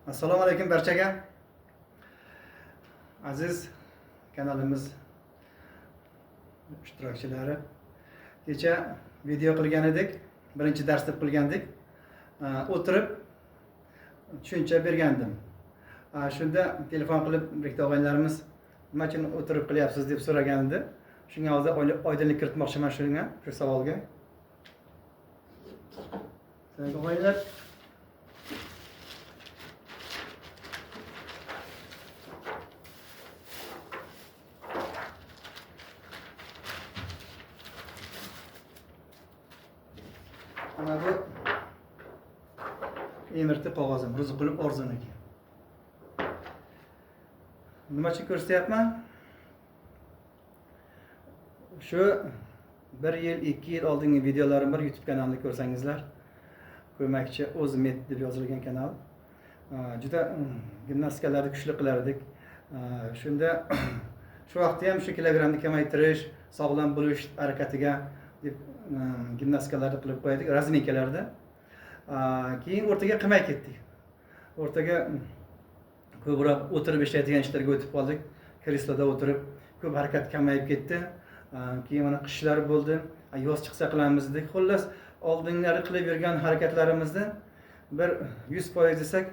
Assalomu alaykum barchaga. Aziz kanalimiz ishtirokchilari. Kecha video qilgan edik. Birinchi dars deb qilgandik. O'tirib tushuncha bergandim. Shunda telefon qilib bir og'aylarimiz nima uchun o'tirib qilyapsiz deb so'ragan edi. Shunga hozir oydinlik kiritmoqchiman shu savolga. Og'aylar, ana bu emirti qog'ozim, Rizqulov Orzinniki. Nima uchun ko'rsatyapman? Shu 1 yil, 2 yil oldingi videolarim bor, YouTube kanalimda ko'rsangizlar. Ko'makchi O'zmet deb yozilgan kanal. Juda gimnastikalarni kuchli qilardik. Shunda shu vaqtda ham shu kilogramni kamaytirish, sog'lom bo'lish harakatiga deb gimnastikalarni qilib qo'ydik, razminkalarda. Keyin o'rtaga qilmay ketdik. O'rtaga ko'proq o'tirib ishlaydigan ishlarga o'tib qoldik. Kresloda o'tirib, ko'p harakat kamayib ketdi. Keyin mana qishlar bo'ldi. Yoz chiqsa qilamiz dedik. Xullas, oldinlari qilib yurgan harakatlarimizni bir 100% desak,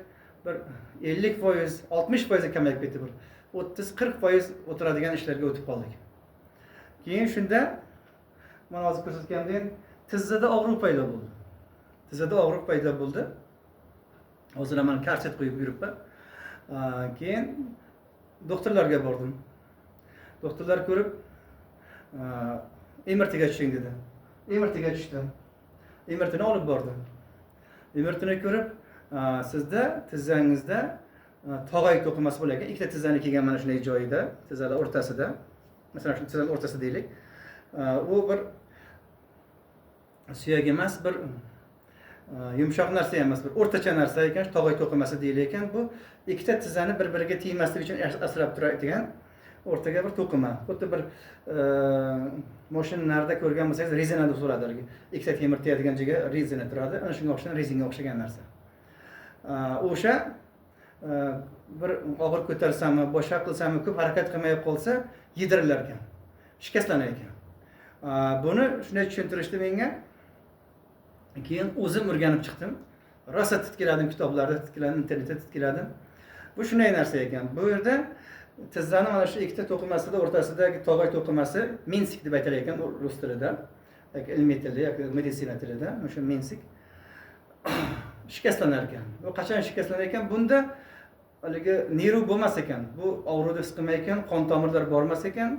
bir 50%, 60% kamayib ketdi. Bir 30-40% o'tiradigan ishlarga o'tib qoldik. Keyin shunda mana hozir ko'rsatgandek tizzada og'riq paydo bo'ldi. Tizzada og'riq paydo bo'ldi. Hozir men karset qo'yib yuribman. Keyin doktorlarga bordim. Doktorlar ko'rib, MRTga tushing dedi. MRTga tushdim. MRTni olib bordim. MRTni ko'rib, sizda tizzangizda tog'ay to'qimasi bo'lar ekan. Ikkita tizzani kelgan mana shunday joyida, tizzalar o'rtasida. Masalan, shu tizzalar o'rtasida deylik. U bir suyak emas, bir yumshoq narsa emas, bir o'rtacha narsa ekan, tog'ay to'qimasi deyilar ekan. Bu ikkita tizzani bir-biriga tegmasligi uchun asrab turadigan o'rtaga bir to'qima. Xuddi bir mashinalarda ko'rgan bo'lsangiz, rezina deb so'radilar. Ikkita temir tegadigan joyga rezina turadi. Ana shunga o'xshagan rezinga o'xshagan narsa. O'sha bir og'ir ko'tarsam, boshqa qilsam, ko'p harakat qilmay qolsa, yedirilar ekan. Shikastlanar ekan. Buni shunday tushuntirishdi menga. Keyin o'zim o'rganib chiqdim. Rosa titkiladim, kitoblarda titkiladim, internetda titkiladim. Bu shunday narsa ekan. Bu yerda tizzani mana shu ikkita to'qimasida o'rtasidagi tog'ay to'qimasi mensik deb aytilar ekan rus tilida, yoki ilmiy tilda, yoki meditsina tilida, o'sha mensik shikastlanar ekan. Bu qachon shikastlanar ekan? Bunda haligi nerv bo'lmas ekan. Bu og'riqni his qilmay ekan, qon tomirlar bormas ekan.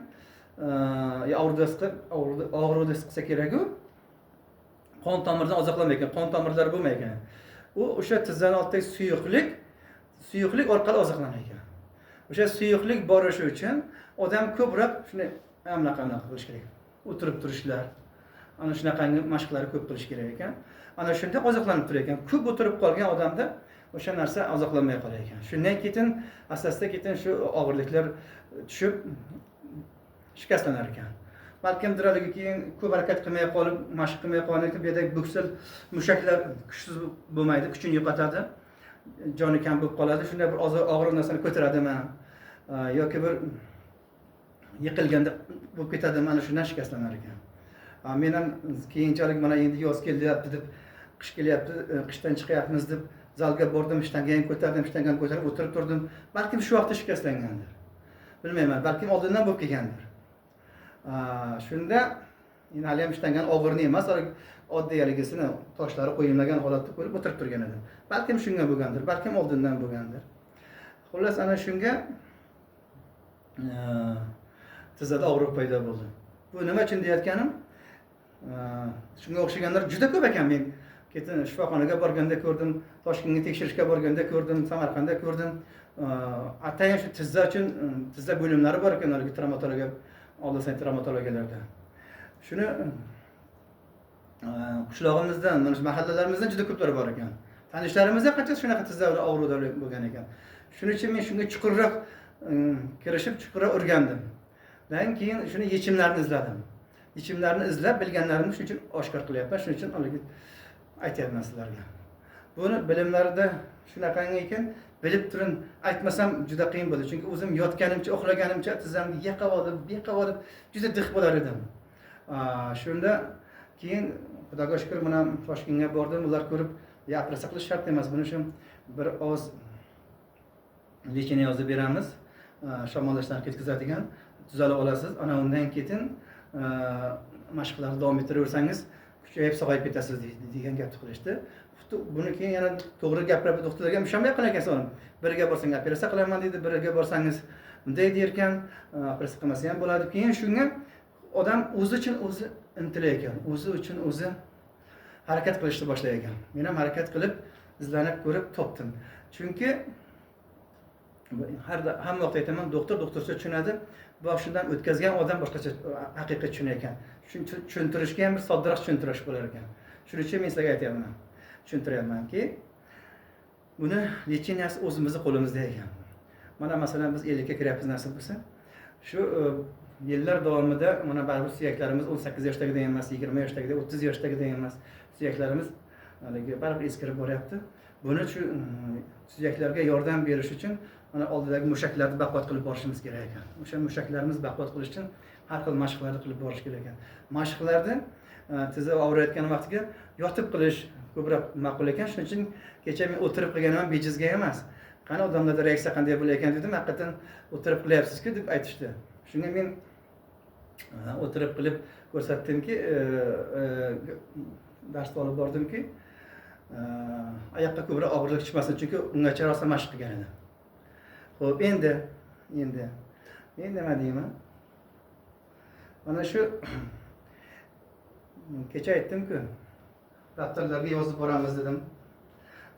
Og'riqni his qilsa kerak-ku. Qon tomirdan oziqlanmay ekan, qon tomirlari bo'lmay ekan. U o'sha tizzani oldidagi suyuqlik orqali oziqlanar ekan. O'sha suyuqlik borishi uchun odam ko'proq shuni anaqa qilish kerak. O'tirib turishlar, ana shunaqangi mashqlarni ko'p qilish kerak ekan. Ana shunda oziqlanib turar ekan. Ko'p o'tirib qolgan odamda o'sha narsa oziqlanmay qolar ekan. Shundan keyin asta-sekin shu og'irliklar tushib shikastlanar ekan. Balkimdir haligi keyin ko'p harakat qilmay qolib, mashq qilmay qolgan bu yerda buksal mushaklar kuchsiz bo'lmaydi, kuchini yo'qotadi. Joni kam bo'lib qoladi. Shunda bir og'ir narsani ko'taradimi yoki bir yiqilganda bo'lib ketadimi, ana shundan shikastlanar ekan. Men ham keyinchalik mana endi yoz kelyapti deb, qish kelyapti, qishdan chiqyapmiz deb zalga bordim, shtanga ham ko'tardim, shtanga ham ko'tarib o'tirib turdim. Balkim shu vaqtda shikastlangandir. Bilmayman, balkim oldindan bo'lib kelgandir. Shunda endi hali ham ishlangan og'irni emas, oddiy haligisini toshlari qo'yilmagan holatda ko'rib o'tirib turgan edim. Balkim shunga bo'lgandir, balkim oldindan bo'lgandir. Xullas ana shunga tizzada og'riq paydo bo'ldi. Bu nima uchun deyotganim? Shunga o'xshaganlar juda ko'p ekan. Men ketin shifoxonaga borganda ko'rdim, Toshkentga tekshirishga borganda ko'rdim, Samarqandda ko'rdim. Atayin shu tizza uchun tizza bo'limlari bor ekan, haligi travmatologiya, oldingi travmatologiyalarda. Shuni qishlog'imizdan, mana shu mahallalarimizdan juda ko'plar bor ekan. Tanishlarimizda qancha shunaqa tizza og'riqlar bo'lgan ekan. Shuning uchun men shunga chuqurroq kirishib, chuqurroq o'rgandim. Dan keyin shuni yechimlarini izladim. Yechimlarini izlab bilganlarimni shuning uchun oshkor qilyapman. Shuning uchun aytyapman sizlarga. buni bilimlarida shunaqangi ekan, bilib turin aytmasam juda qiyin bo'ldi. Chunki o'zim yotganimcha, uxlaganimcha tizzamga yiqib juda diq bo'lar edim. Shunda keyin Xudoga shukr mana Toshkentga bordim, ular ko'rib, operatsiya qilish shart emas, buni shu bir oz lecheniya yozib beramiz, shamollashdan ketkazadigan, tuzalib olasiz. Ana undan keyin mashqlarni davom ettiraversangiz, kuchayib sog'ayib ketasiz degan gapni qilishdi. Buni keyin yana to'g'ri gapirib doktorlarga mushamay qilar ekansan. Biriga borsangiz operatsiya qilaman deydi, biriga borsangiz bunday derkan, operatsiya qilmasa ham bo'ladi. Keyin shunga odam o'zi uchun o'zi intilar ekan, o'zi uchun o'zi harakat qilishni boshlar ekan. Men ham harakat qilib, izlanib ko'rib topdim. Chunki hamma vaqt aytaman, doktorcha tushunadi, boshidan o'tkazgan odam boshqacha haqiqiy tushunar ekan. Tushuntirishga ham bir soddroq tushuntirish bo'lar ekan. Shuning uchun men sizlarga aytayapman, tushuntiryapmanki, buni lecheniyasi o'zimizning qo'limizda ekan. Mana masalan biz 50 ga kiryapmiz nasib bo'lsa, shu yillar davomida mana baribir suyaklarimiz 18 yoshdagidan emas, 20 yoshdagidan, 30 yoshdagidan emas, suyaklarimiz haligi baribir eskirib boryapti. Buni shu suyaklarga yordam berish uchun mana oldidagi mushaklarni baquvvat qilib borishimiz kerak ekan. O'sha mushaklarimizni baquvvat qilish uchun har xil mashqlarni qilib borish kerak ekan. Mashqlarni tizza og'riyotgan vaqtiga yotib qilish ko'proq ma'qul ekan. Shuning uchun kecha men o'tirib qilganim ham bejizga emas. Qani odamlarda reaksiya qanday bo'lar ekan dedim, haqiqatan o'tirib qilyapsiz-ku deb aytishdi. Shunga men o'tirib qilib ko'rsatdimki, darsda olib bordimki, oyoqqa ko'proq og'irlik tushmasin, chunki ungacha rosa mashq qilgan edim. Xo'p, endi men nima deyman? Mana shu kecha aytdim-ku, daftarlarga yozib boramiz dedim.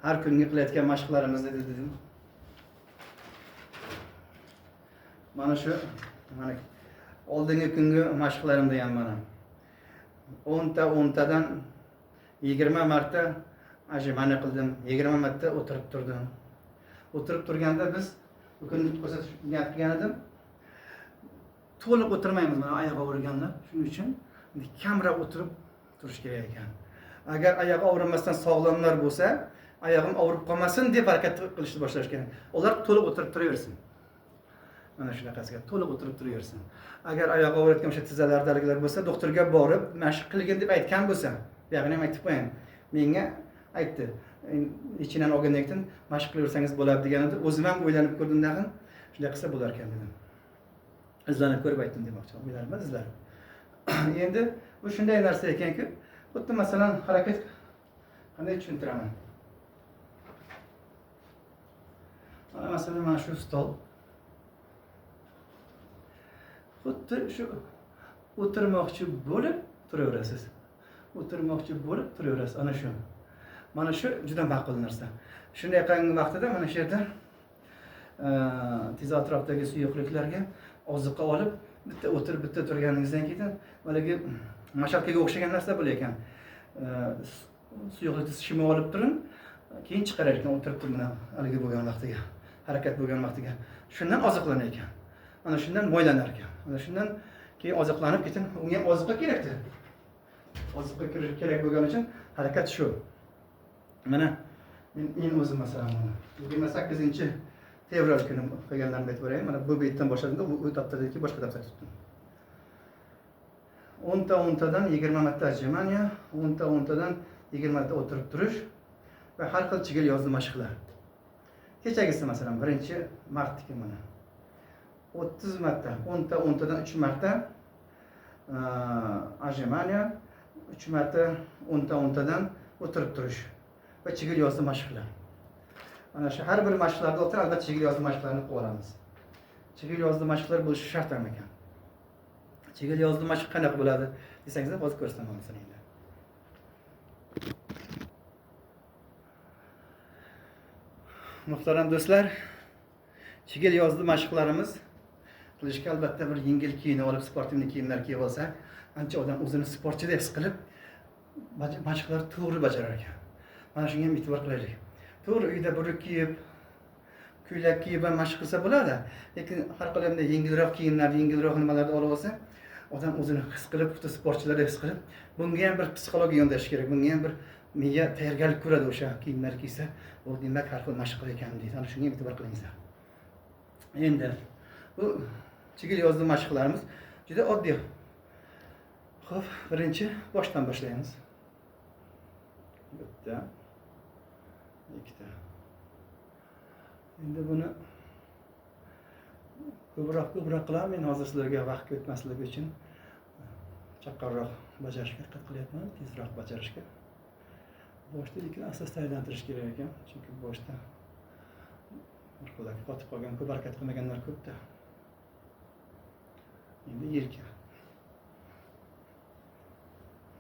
Har kungi qilayotgan mashqlarimizni dedim. Mana shu oldingi kungi mashqlarimda ham mana 10tadan 20 marta ajimani qildim, 20 marta o'tirib turdim. O'tirib turganda biz bu kun ko'rsatgan qilgan edim. To'liq o'tirmaymiz mana oyoq og'riganlar. Shuning uchun kamroq o'tirib turish kerak ekan. Agar oyoq og'rimasdan sog'lomlar bo'lsa, oyog'im og'rib qolmasin deb harakat qilishni boshlash kerak. Ular to'liq o'tirib turaversin. Mana shunaqasiga to'liq o'tirib turaversin. Agar oyoq og'riyotgan o'sha tizzalardagilar bo'lsa, doktorga borib, mashq qilgin deb aytgan bo'lsa, bu yog'ini ham aytib qo'ying. Menga aytdi. Ichidan olgandan keyin mashq qilaversangiz bo'ladi degan edi. O'zim ham o'ylanib ko'rdim dag'in. Shunday qilsa bo'lar ekan dedim. Izlanib ko'rib aytdim demoqchiman. O'ylanib izlanib. Endi bu shunday narsa ekanki, xuddi masalan harakat qanday tushuntiraman. Mana masalan mana shu stol. Xuddi shu o'tirmoqchi bo'lib turaverasiz. O'tirmoqchi bo'lib turaverasiz. Ana shu. Mana shu juda ma'qul narsa. Shunday qilgan vaqtida mana shu yerda tizza atrofidagi suyuqliklarga oziqa olib, bitta o'tirib, bitta turganingizdan keyin malagi mashalkaga o'xshagan narsa bo'lar ekan. Suyuqlikni shimib olib turing, keyin chiqarar ekan o'tirib turgan haligi bo'lgan vaqtiga, harakat bo'lgan vaqtiga. Shundan oziqlanar ekan. Ana shundan mo'ylanar ekan. Ana shundan keyin oziqlanib ketin, unga oziqa kerakdir. Oziqa kerak bo'lgani uchun harakat shu. Mana men o'zim masalan mana 28-fevral kuni qilganlarimni aytib beraman. Mana bu betdan boshladim, bu daftardagi boshqa daftar tutdim. 10tadan 20 marta ajimaniya, 10tadan 20 marta o'tirib turish va har xil chigil yozdi mashqlar. Kechagisi masalan 1-martniki mana 30 marta, 10tadan 3 marta ajimaniya, 3 marta 10tadan o'tirib turish va chigil yozdi mashqlar. Mana shu har bir mashqlarda o'tirib, albatta chigil yozdi mashqlarni qilib olamiz. Chigil yozdi mashqlar bo'lishi shart ham ekan. Chigil yozdi mashq qanaqa bo'ladi desangizlar, hozir ko'rsataman sizlarga. Muhtaram do'stlar, chigil yozdi mashqlarimiz qilishga albatta bir yengil kiyim olib, sportni kiyimlar kiyib olsak, ancha odam o'zini sportchi deb his qilib mashqlar to'g'ri bajarar ekan. Mana shunga ham e'tibor qilaylik. To'g'ri uyda buruk kiyib, ko'ylak kiyib mashq qilsa bo'ladi, lekin har qanday yengilroq kiyimlar, yengilroq nimalarni olib olsa, odam o'zini his qilib, xuddi sportchilar his qilib, bunga ham bir psixologiya yondashish kerak, bunga ham bir miya tayyorgarlik ko'radi o'sha kiyimlar kiysa, bu demak har xil mashq qilar ekan deydi. Ana shunga e'tibor qilingizlar. Endi bu chigil yozdi mashqlarimiz juda oddiy. Xo'p, birinchi boshdan boshlaymiz. Bitta, ikkita. Endi buni ko'proq qilaman. Men hozir sizlarga vaqt o'tmasligi uchun chaqqonroq bajarishga harakat qilyapman, tezroq bajarishga. Boshda lekin asta-asta aylantirish kerak ekan, chunki boshda orqadagi qotib qolgan, ko'p harakat qilmaganlar ko'pda. Endi yelka.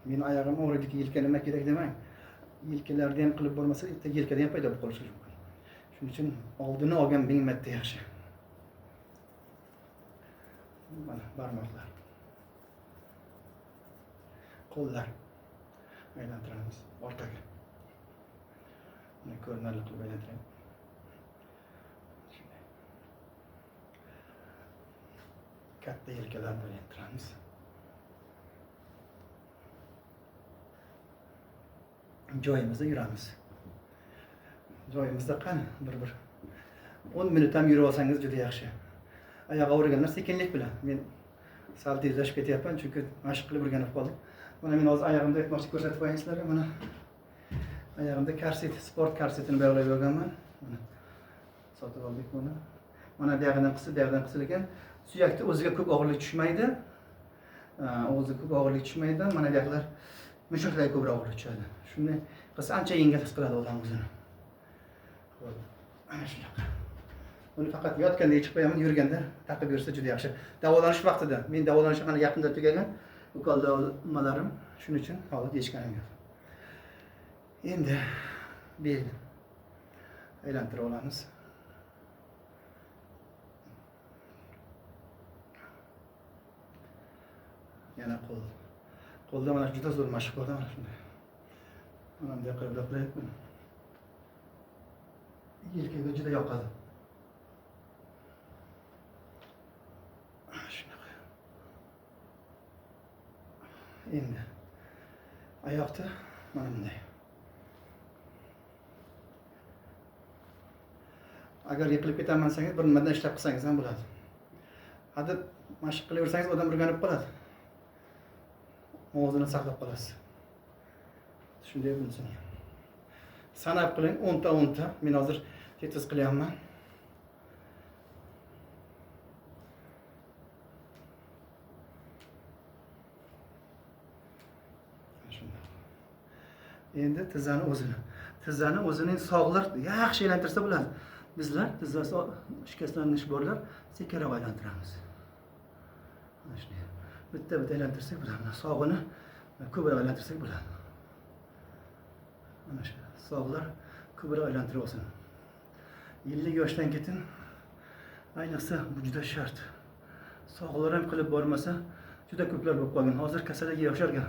Men oyog'im og'riydiki, yelka nima kerak demang. Yelkalarda ham qilib bo'lmasa, bitta yelkada ham paydo bo'lib qolishi mumkin. Shuning uchun oldini olgan 1000 marta yaxshi. Mana barmoqlar. Qo'llar. Aylantiramiz orqaga. Buni ko'rinarli qilib aylantiramiz. Katta yelkalarni aylantiramiz. Joyimizda yuramiz. Joyimizda qani bir 10 minut ham yurib olsangiz juda yaxshi. Oyoq og'riganlar sekinlik bilan. Men sal tezlashib ketyapman, chunki mashq qilib o'rganib qoldim. Mana men hozir oyog'imda aytmoqchi ko'rsatib qo'yayin sizlarga. Mana oyog'imda korset, sport korsetini bog'lab olganman. Mana sotib oldik buni. Mana bu yoqdan qisib ekan. Suyakda o'ziga ko'p og'irlik tushmaydi. O'ziga ko'p og'irlik tushmaydi. Mana bu yoqlar mushaklarga ko'proq og'irlik tushadi. Shunday qilsa ancha yengil his qiladi odam o'zini. Xo'p, ana shunaqa. Buni faqat yotganda yechib qo'yaman, yurganda taqib yursa juda yaxshi. Davolanish vaqtida, men davolanishim mana yaqinda tugagan, ukol davolamalarım, shuning uchun hozir yechganim yo'q. Endi bel aylantirib olamiz. Yana qo'l. Qo'lda mana juda zo'r mashq bor mana shunday. Mana bunday qilib qilyapman. Yelkaga juda yoqadi. Shunaqa. Endi oyoqda mana bunday. Agar yiqilib ketaman desangiz, bir nimadan ishlab qilsangiz ham bo'ladi. Hadeb mashq qilaversangiz odam o'rganib qoladi. O'zini saqlab qolasiz. Shunday bo'lsin. Sanab qiling 10 ta. Men hozir 7 qilyapman. Endi tizzani o'zining sog'lar yaxshi aylantirsa bo'ladi. Bizlar tizzasi shikastlanish borlar, sekinroq aylantiramiz. Mana shunday. Bitta aylantirsak bo'ladi. Sog'ini ko'proq aylantirsak bo'ladi. Mana shu sog'lar ko'proq aylantirib olsin. 50 yoshdan ketin ayniqsa bu juda shart. Sog'lar ham qilib bormasa juda ko'plar bo'lib qolgan. Hozir kasallik yoshargan.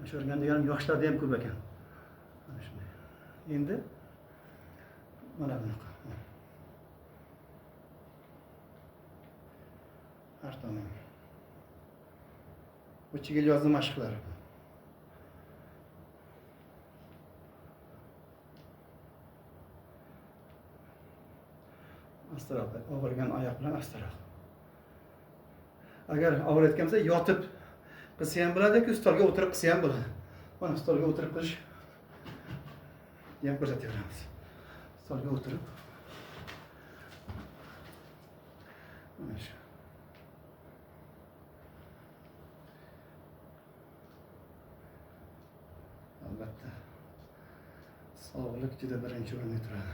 Yoshargan deganim yoshlarda ham ko'p ekan. Mana shunday. Endi mana bunaqa. Har tomon. Bu chigil yozdi mashqlari. Astaroq, og'rigan oyoq bilan astaroq. Agar og'riyotgan bo'lsa, yotib qilsa ham bo'ladi, stolga o'tirib qilsa ham bo'ladi. Mana stolga o'tirib qilish ham ko'rsataveramiz. Stolga o'tirib. Mana shu. Albatta. Sog'lik juda birinchi o'rinda turadi.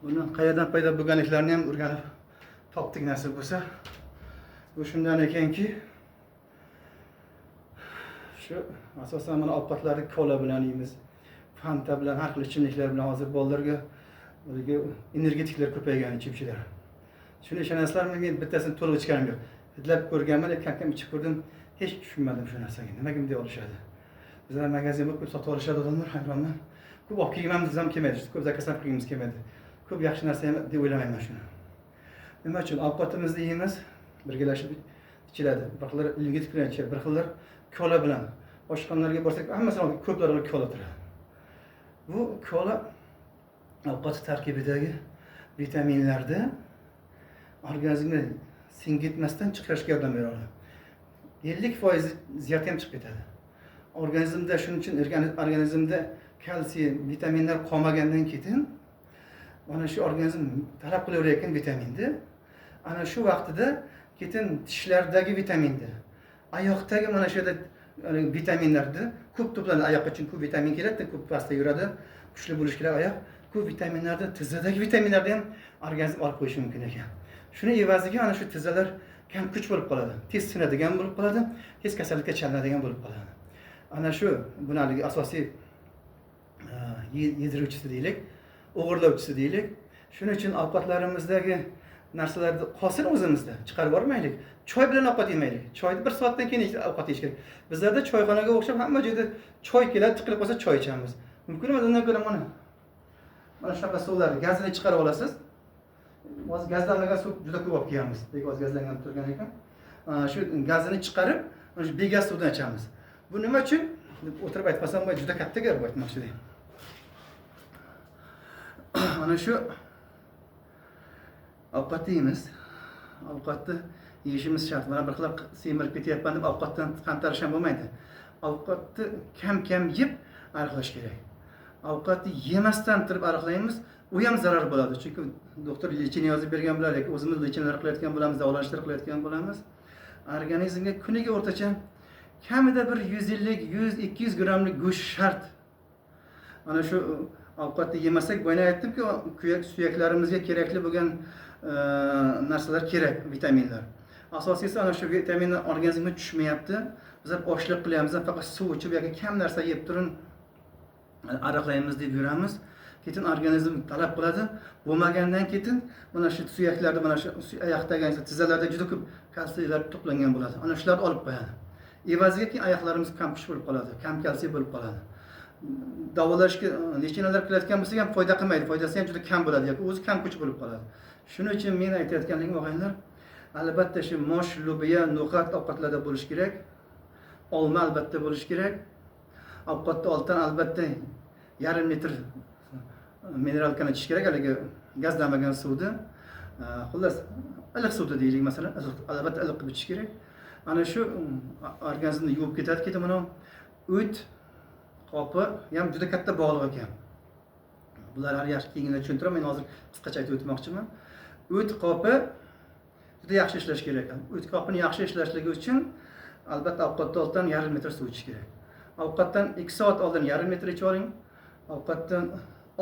Buni qayerdan paydo bo'lganliklarini ham o'rganib topdik nasib bo'lsa. Bu shundan ekanki, shu asosan mana ovqatlarni kola bilan yeymiz. Fanta bilan, har xil ichimliklar bilan hozir bolalarga energetiklar ko'paygan ichimchilar. Shuni ishonasizlarmi? Men bittasini to'liq ichganim yo'q. Hidlab ko'rganman, kam ichib ko'rdim, hech tushunmadim shu narsaga. Nimaga bunday olishadi? Bizlar magazinda ko'p sotib olishadi odamlar, hayronman. Ko'p olib kelganimiz ham kelmaydi, ko'p zakaz ham qilganimiz kelmaydi. Ko'p yaxshi narsa ham deb o'ylamayman shuni. Nima uchun ovqatimizni yeymiz, birgalashib ichiladi. Bir xillar energetik bilan ichadi, bir xillar kola bilan boshqonlarga borsak, hammasi ko'plar kola turadi. Bu kola ovqat tarkibidagi vitaminlarni organizmga singib ketmasdan chiqarishga yordam beradi. 50% ziyat ham chiqib ketadi. Organizmda shuning uchun organizmda kalsiy, vitaminlar qolmagandan keyin mana shu organizm talab qilaverayotgan vitaminni ana shu vaqtida keyin tishlardagi vitaminni, oyoqdagi mana shu yerda vitaminlarni ko'p to'planadi. Oyoqqa chunki ko'p vitamin keladi, ko'p pastda yuradi, kuchli bo'lishi kerak oyoq. Ko'p vitaminlarni, tizzadagi vitaminlarni ham organizm olib qo'yishi mumkin ekan. Shuni evaziga ana shu tizzalar kam kuch bo'lib qoladi, tez sinadigan bo'lib qoladi, tez kasallikka chalinadigan bo'lib qoladi. Ana shu bunaligi asosiy yediruvchisi deylik, o'g'irlovchisi deylik. Shuning uchun ovqatlarimizdagi narsalarni qolsin o'zimizda chiqarib yubormaylik. Choy bilan ovqat yemaylik. Choyni 1 soatdan keyin ovqat yeyish kerak. Bizlarda choyxonaga o'xshab hamma joyda choy keladi, tiqilib qolsa choy ichamiz. Mumkin emas, undan ko'ra mana shunaqa suvlarni gazini chiqarib olasiz. Hozir gazlanmagan suv juda ko'p olib kelamiz. Hozir gazlangan turgan ekan. Shu gazini chiqarib, shu begaz suvdan ichamiz. Bu nima uchun? O'tirib aytmasam, bu juda katta gap aytmoqchi edim. Mana shu ovqat yeymiz. Ovqatni yeyishimiz shart. Mana bir xil semirib ketyapman deb ovqatdan qantarish ham bo'lmaydi. Ovqatni kam yeb ariqlash kerak. Ovqatni yemasdan turib ariqlaymiz, u ham zarar bo'ladi. Chunki doktor lecheniya yozib bergan bo'lar yoki o'zimiz lecheniyalar qilayotgan bo'lamiz, davolashlar qilayotgan bo'lamiz. Organizmga kuniga o'rtacha kamida bir 150, 100, 200 grammlik go'sht shart. Mana shu ovqatni yemasak, bo'yna aytdimki, suyaklarimizga kerakli bo'lgan narsalar kerak, vitaminlar. Asosiysi ana shu vitaminlar organizmga tushmayapti. Biz ochliq qilyapmiz, faqat suv ichib yoki kam narsa yeb turib ariqlaymiz deb yuramiz. Keyin organizm talab qiladi. Bo'lmagandan keyin mana shu suyaklarda, mana shu oyoqdagi tizzalarda juda ko'p kalsiylar to'plangan bo'ladi. Ana shularni olib qo'yadi. Evaziga keyin oyoqlarimiz kam kuch bo'lib qoladi, kam kalsiy bo'lib qoladi. Davolashga lecheniyalar qilayotgan bo'lsak ham foyda qilmaydi, foydasi ham juda kam bo'ladi yoki o'zi kam kuch bo'lib qoladi. Shuning uchun men aytayotganligim o'g'aylar, albatta shu mosh, lobiya, no'xat ovqatlarda bo'lish kerak. Olma albatta bo'lish kerak. Ovqatni oldidan albatta 1,5 litr mineralkani ichish kerak, haligi gazlanmagan suvni. Xullas, iliq suvda deylik, masalan, albatta iliq qilib ichish kerak. Ana shu organizmni yuvib ketadi. Keyin mana o't qopi ham juda katta bog'liq ekan. Bularni yaxshi keyinga tushuntiraman, men hozir qisqacha aytib o'tmoqchiman. O't qopi juda yaxshi ishlash kerak ekan. O't qopini yaxshi ishlashligi uchun albatta ovqatdan oldin 1,5 litr suv ichish kerak. Ovqatdan 2 soat oldin 1,5 litr ichib oling. Ovqatdan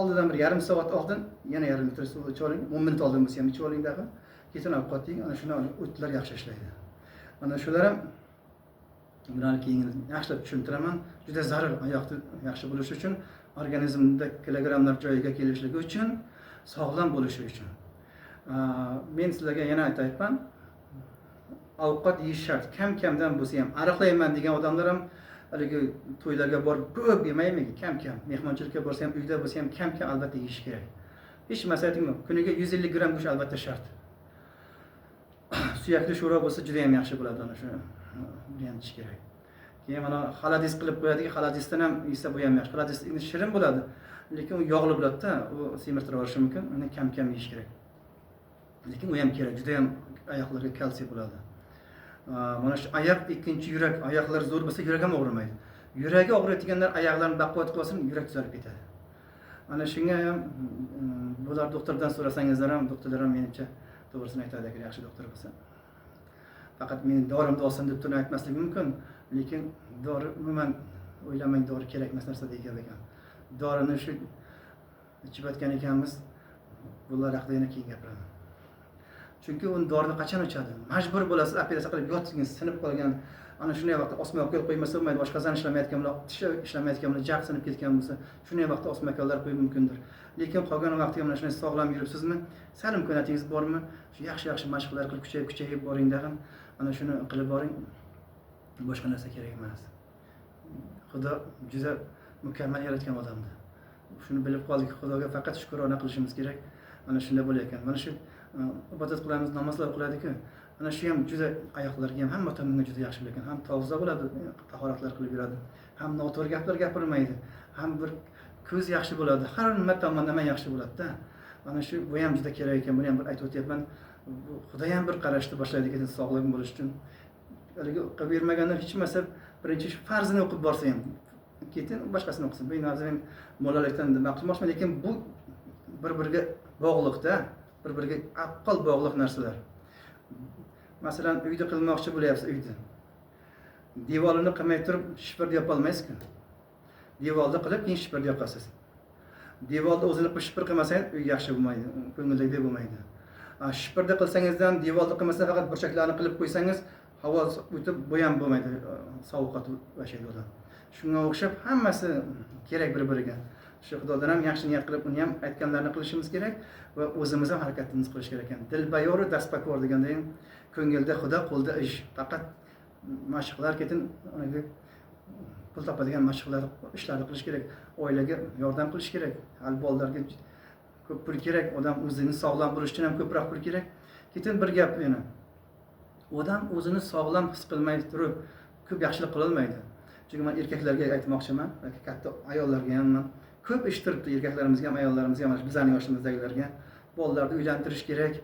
oldidan bir 1,5 soat oldin yana 1,5 litr suv ichib oling. 10 minut oldin bo'lsa ham ichib oling dahi. Keyin ovqat yeng, ana shuni o'tlar yaxshi ishlaydi. Mana shular ham bularni keyin yaxshilab tushuntiraman. Juda zarur oyoqni yaxshi bo'lishi uchun, organizmda kilogrammlar joyiga kelishligi uchun, sog'lom bo'lishi uchun. Men sizlarga yana aytayapman. Ovqat yeyish shart. Kam-kamdan bo'lsa ham ariqlayman degan odamlar ham haligi to'ylarga borib ko'p yemaymi? Kam-kam. Mehmonchilikka borsa ham, uyda bo'lsa ham kam-kam albatta yeyish kerak. Hech masalaymi? Kuniga 150 gram go'sht albatta shart. Suyakli sho'ro bo'lsa juda ham yaxshi bo'ladi, ana shuni o'rganish kerak. Keyin mana xaladis qilib qo'yadigan, xaladisdan ham yesa bu ham yaxshi. Xaladis shirin bo'ladi, lekin u yog'li bo'ladi-da, u semirtirib olishi mumkin. Uni kam-kam yeyish kerak. Lekin u ham kerak, juda ham oyoqlarga kalsiy bo'ladi. Mana shu oyoq ikkinchi yurak, oyoqlar zo'r bo'lsa yurak ham og'rimaydi. Yuragi og'riyotganlar oyoqlarini baquvvat qilsin, yurak tuzalib ketadi. Ana shunga ham bular doktordan so'rasangizlar ham, doktorlar ham menimcha to'g'risini aytadi agar yaxshi doktor bo'lsa. Faqat men dorimni olsin deb turib aytmasligim mumkin, lekin dori umuman o'ylamang, dori kerak emas narsa degan ekan. Dorini shu ichib o'tgan ekanmiz, bular haqida yana keyin gapiraman. Chunki uni dorini qachon ichadi? Majbur bo'lasiz, operatsiya qilib yotingiz, sinib qolgan, ana shunday vaqtda osma-okol qo'ymasa bo'lmaydi, boshqa zan ishlamayotgan bo'lsa, tish ishlamayotgan bo'lsa, jag' sinib ketgan bo'lsa, shunday vaqtda osma-okollar qo'yish mumkindir. Lekin qolgan vaqtda mana shunday sog'lom yuribsizmi? Sal imkoniyatingiz bormi? Shu yaxshi mashqlar qilib kuchayib boringda ham ana shuni qilib boring. Boshqa narsa kerak emas. Xudo juda mukammal yaratgan odamni. Shuni bilib qoldik, Xudoga faqat shukrona qilishimiz kerak. Mana shunday bo'lar ekan. Mana shu ibodat qilamiz, namozlar qiladiku. Ana shu ham juda oyoqlarga ham hamma tomonga juda yaxshi ekan. Ham toza bo'ladi, tahoratlar qilib yuradi. Ham noto'g'ri gaplar gapirmaydi. Ham bir ko'z yaxshi bo'ladi. Har nima tomondan yaxshi bo'ladi-da. Mana shu bu ham juda kerak ekan. Buni ham bir aytib o'tyapman. Xudo ham bir qarashni boshlaydi ekan sog'lom bo'lish uchun. Haligi o'qib bermaganlar hech bo'lmasa birinchi farzini o'qib borsa ham keyin boshqasini o'qisin. Bu nazim mollalikdan nima qilmoqchiman, lekin bu bir-biriga bog'liqda, bir-biriga aql bog'liq narsalar. Masalan, uyda qilmoqchi bo'lyapsiz uyda. Devorini qilmay turib shipir deb olmaysiz-ku. Devorda qilib, keyin shipir deb qolasiz. Devorda o'zini qilib shipir qilmasangiz, uy yaxshi bo'lmaydi, ko'ngildagidek bo'lmaydi. Shipirda qilsangizdan devorda qilmasdan faqat burchaklarni qilib qo'ysangiz, havo o'tib bu ham bo'lmaydi, sovuqot boshlaydi odam. Shunga o'xshab hammasi kerak bir-biriga. Shu Xudodan ham yaxshi niyat qilib, uni ham aytganlarini qilishimiz kerak va o'zimiz ham harakatimiz qilish kerak ekan. Dilbayoru daspakor deganda ham ko'ngilda Xudo, qo'lda ish. Faqat mashqlar ketin pul topadigan mashqlar, ishlarni qilish kerak. Oilaga yordam qilish kerak. Hal bolalarga ko'p pul kerak. Odam o'zini sog'lom bo'lish uchun ham ko'proq pul kerak. Ketin bir gap yana. Odam o'zini sog'lom his qilmay turib ko'p yaxshilik qila olmaydi. Chunki men erkaklarga aytmoqchiman, katta ayollarga ham ko'p ish turibdi, erkaklarimizga ham, ayollarimizga ham, bizlarning yoshimizdagilarga. Bolalarni uylantirish kerak.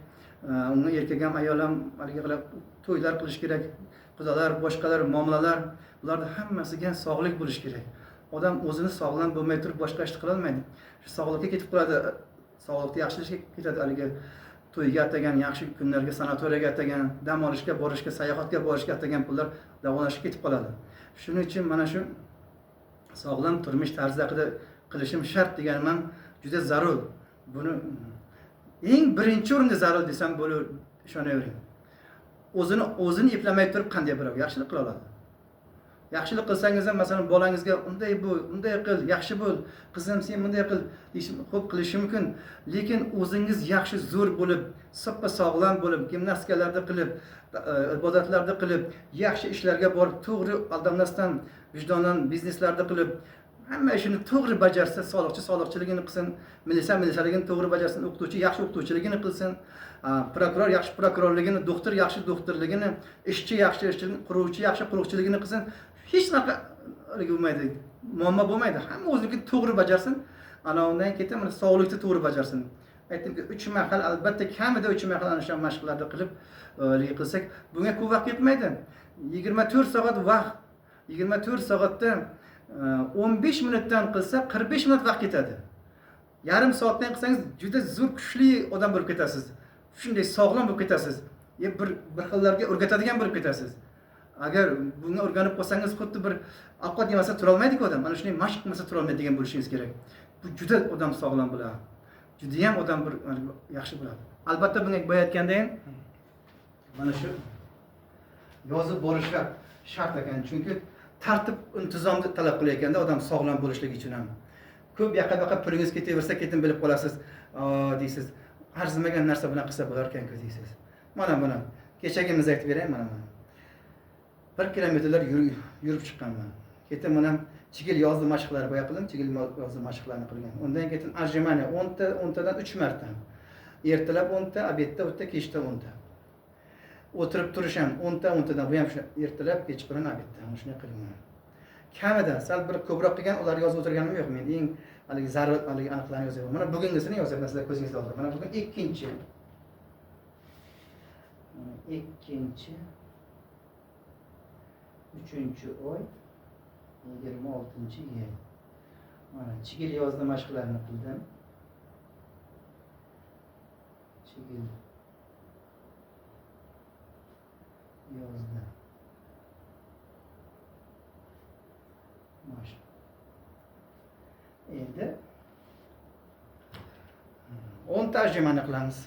Uni erkak ham, ayol ham haliga qilib to'ylar qilish kerak. Qudalar, boshqalar, muomalalar, ularda hammasiga sog'lik bo'lish kerak. Odam o'zini sog'lom bo'lmay turib boshqa ish qila olmaydi. Shu sog'likka ketib qoladi. Sog'likni yaxshilashga ketadi haliga to'yga atagan, yaxshi kunlarga, sanatoriyaga atagan, dam olishga, borishga, sayohatga borishga atagan pullar davolashga ketib qoladi. Shuning uchun mana shu sog'lom turmush tarzi haqida qilishim shart deganim juda zarur. Buni eng birinchi o'rinda zarur desam bo'ladi, ishonavering. O'zini eplamay turib qanday birov yaxshilik qila oladi? Yaxshilik qilsangiz ham, masalan, bolangizga unday bo'l, unday qil, yaxshi bo'l, qizim sen bunday qil, xo'p qilishi mumkin. Lekin o'zingiz yaxshi zo'r bo'lib, soppa sog'lom bo'lib, gimnastikalarda qilib, ibodatlarda qilib, yaxshi ishlarga borib, to'g'ri aldamasdan, vijdondan bizneslarda qilib, hamma ishini to'g'ri bajarsa, soliqchiligini qilsin, milisaligini to'g'ri bajarsin, o'qituvchi yaxshi o'qituvchiligini qilsin, prokuror yaxshi prokurorligini, doktor yaxshi doktorligini, ishchi yaxshi ishchiligini, quruvchi yaxshi quruqchiligini qilsin. Hech naqa bo'lmaydi, muammo bo'lmaydi. Hamma o'zini to'g'ri bajarsin. Ana undan keyin mana sog'likni to'g'ri bajarsin. Aytdimki, 3 mahal albatta kamida 3 mahal ana shu mashqlarni qilib qilsak, bunga ko'p vaqt ketmaydi. 24 soat vaqt, 24 soatda 15 minutdan qilsa 45 minut vaqt ketadi. Yarim soatdan qilsangiz juda zo'r kuchli odam bo'lib ketasiz. Shunday sog'lom bo'lib ketasiz. Bir xillarga o'rgatadigan bo'lib ketasiz. Agar buni o'rganib qolsangiz, xuddi bir ovqat yemasa tura olmaydi-ku odam. Mana shunday mashq qilmasa tura olmaydigan bo'lishingiz kerak. Bu juda odam sog'lom bo'ladi. Juda ham odam bir yaxshi bo'ladi. Albatta bunga boya aytganda ham mana shu yozib borishlar shart ekan. Chunki tartib, intizomni talab qilayotganda odam sog'lom bo'lishligi uchun ham. Ko'p yoqa-yoqa pulingiz ketaversa, ketin bilib qolasiz. Deysiz, arzimagan narsa bilan qilsa bo'lar ekan-ku deysiz. Mana buni kechagimiz aytib beray, mana. 1 kilometrlar yurib chiqqanman. Ketin mana chigil yozdi mashqlari boya qildim, chigil yozdi mashqlarini qilgan. Undan keyin ajrimani 10 tadan 3 marta. Ertalab 10 ta, obedda 10 ta, kechda 10 ta. O'tirib turish ham 10 tadan, bu ham shu ertalab, kechqurun, obedda. Mana shunday qilgan. Kamida sal bir ko'proq qilgan, ular yozib o'tirganim yo'q. Men eng haligi zarur, haligi aniqlarni yozyapman. Mana bugungisini yozyapman sizlar ko'zingizda oldida. Mana bugun 2-chi. 3-chi oy, 26-chi yil. Mana chigil yozdi mashqlarini qildim. Chigil yozdi mashq. Endi 10 tarjimani qilamiz.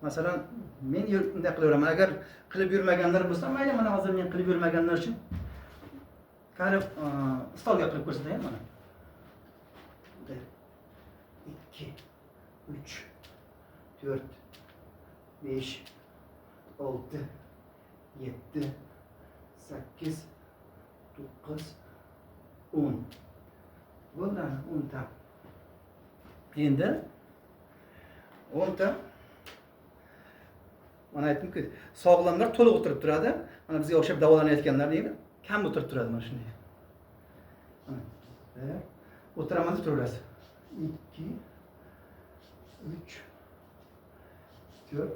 Masalan, men bunday qilaveraman. Agar qilib yurmaganlar bo'lsa, mayli, mana hozir men qilib yurmaganlar uchun qarib stolga qilib ko'rsatayman mana. 1 2 3 4 5 6 7 8 9 10. Bo'ldi, 10 ta. Endi 10 ta Mana aytdimki, sog'lomlar to'liq o'tirib turadi. Mana bizga o'xshab davolanayotganlar deydi, kam o'tirib turadi mana shunday. Mana. O'tiraman deb turaverasiz. 2 3 4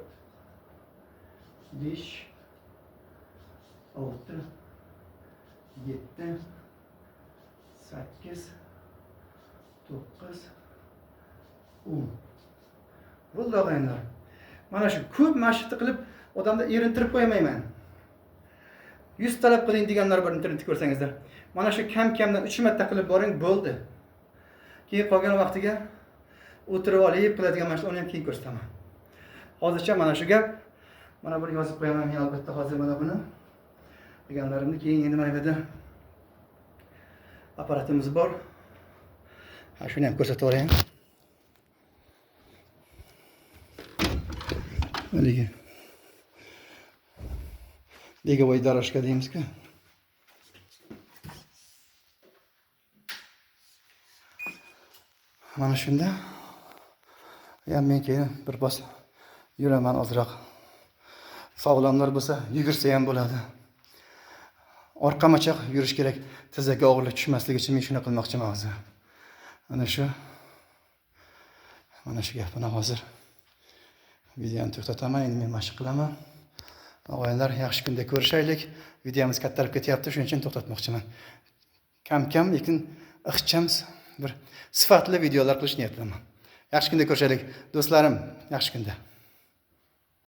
5 6 7 8 9 10. Bo'ldi og'aynilar. Mana shu ko'p mashqni qilib odamni erintirib qo'ymayman. 100 talab qiling deganlar bor internetda ko'rsangizlar. Mana shu kam-kamdan 3 marta qilib boring, bo'ldi. Keyin qolgan vaqtiga o'tirib olib qiladigan mashqlarni ham keyin ko'rsataman. Hozircha mana shu gap. Mana buni yozib qo'yaman men albatta hozir mana buni. Qilganlarimni keyin endi mana bu yerda apparatimiz bor. Ha, shuni ham ko'rsatib o'rayin. Haligi begovoy doroshka deymiz-ku. Mana shunda ham men keyin bir bos yuraman ozroq. Sog'lomlar bo'lsa, yugursa ham bo'ladi. Orqamachoq yurish kerak, tizzaga og'irlik tushmasligi uchun men shuni qilmoqchiman hozir. Mana shu gapini hozir videoni to'xtataman, endi men mashq qilaman. Og'aylar, yaxshi kunda ko'rishaylik. Videomiz kattarib ketyapti, shuning uchun to'xtatmoqchiman. Kam-kam, lekin ixcham bir sifatli videolar qilish niyatidaman. Yaxshi kunda ko'rishaylik, do'stlarim, yaxshi kunda.